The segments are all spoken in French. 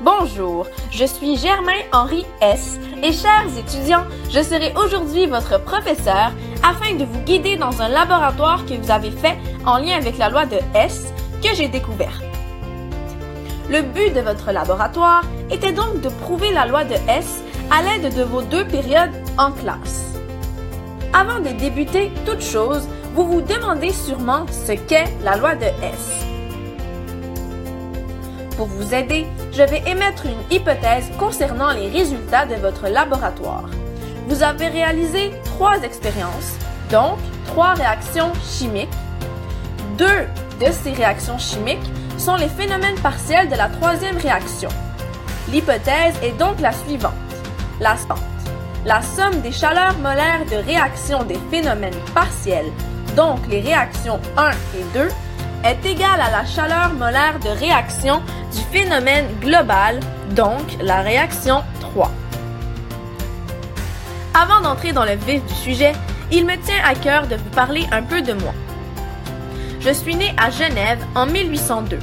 Bonjour, je suis Germain-Henri S. et chers étudiants, je serai aujourd'hui votre professeur afin de vous guider dans un laboratoire que vous avez fait en lien avec la loi de Hess que j'ai découverte. Le but de votre laboratoire était donc de prouver la loi de Hess à l'aide de vos 2 périodes en classe. Avant de débuter toute chose, vous vous demandez sûrement ce qu'est la loi de Hess. Pour vous aider, je vais émettre une hypothèse concernant les résultats de votre laboratoire. Vous avez réalisé 3 expériences, donc 3 réactions chimiques. 2 de ces réactions chimiques sont les phénomènes partiels de la 3e réaction. L'hypothèse est donc la suivante. La somme des chaleurs molaires de réaction des phénomènes partiels, donc les réactions 1 et 2, est égale à la chaleur molaire de réaction du phénomène global, donc la réaction 3. Avant d'entrer dans le vif du sujet, il me tient à cœur de vous parler un peu de moi. Je suis née à Genève en 1802.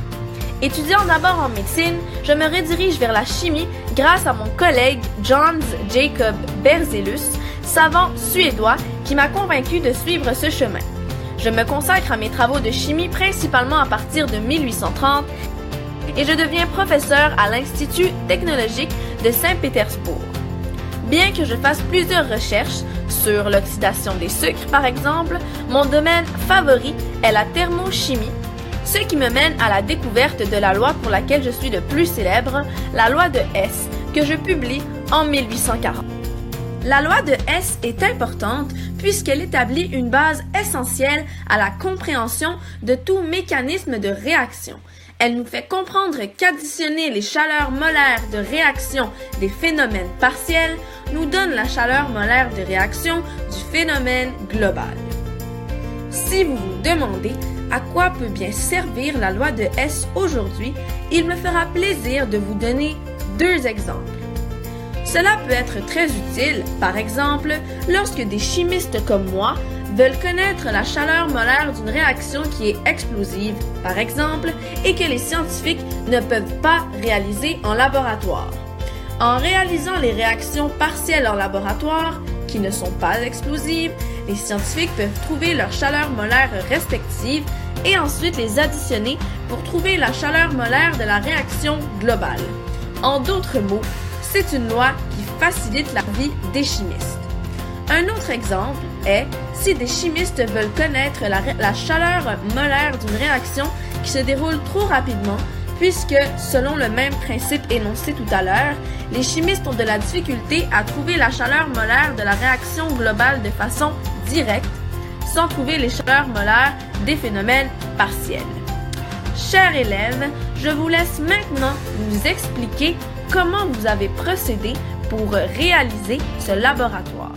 Étudiant d'abord en médecine, je me redirige vers la chimie grâce à mon collègue Jöns Jacob Berzelius, savant suédois qui m'a convaincu de suivre ce chemin. Je me consacre à mes travaux de chimie principalement à partir de 1830 et je deviens professeur à l'Institut technologique de Saint-Pétersbourg. Bien que je fasse plusieurs recherches sur l'oxydation des sucres par exemple, mon domaine favori est la thermochimie, ce qui me mène à la découverte de la loi pour laquelle je suis le plus célèbre, la loi de Hess, que je publie en 1840. La loi de Hess est importante puisqu'elle établit une base essentielle à la compréhension de tout mécanisme de réaction. Elle nous fait comprendre qu'additionner les chaleurs molaires de réaction des phénomènes partiels nous donne la chaleur molaire de réaction du phénomène global. Si vous vous demandez à quoi peut bien servir la loi de Hess aujourd'hui, il me fera plaisir de vous donner 2 exemples. Cela peut être très utile, par exemple, lorsque des chimistes comme moi veulent connaître la chaleur molaire d'une réaction qui est explosive, par exemple, et que les scientifiques ne peuvent pas réaliser en laboratoire. En réalisant les réactions partielles en laboratoire, qui ne sont pas explosives, les scientifiques peuvent trouver leur chaleur molaire respective et ensuite les additionner pour trouver la chaleur molaire de la réaction globale. En d'autres mots, c'est une loi qui facilite la vie des chimistes. Un autre exemple est si des chimistes veulent connaître la chaleur molaire d'une réaction qui se déroule trop rapidement, puisque, selon le même principe énoncé tout à l'heure, les chimistes ont de la difficulté à trouver la chaleur molaire de la réaction globale de façon directe, sans trouver les chaleurs molaires des phénomènes partiels. Chers élèves, je vous laisse maintenant vous expliquer comment vous avez procédé pour réaliser ce laboratoire.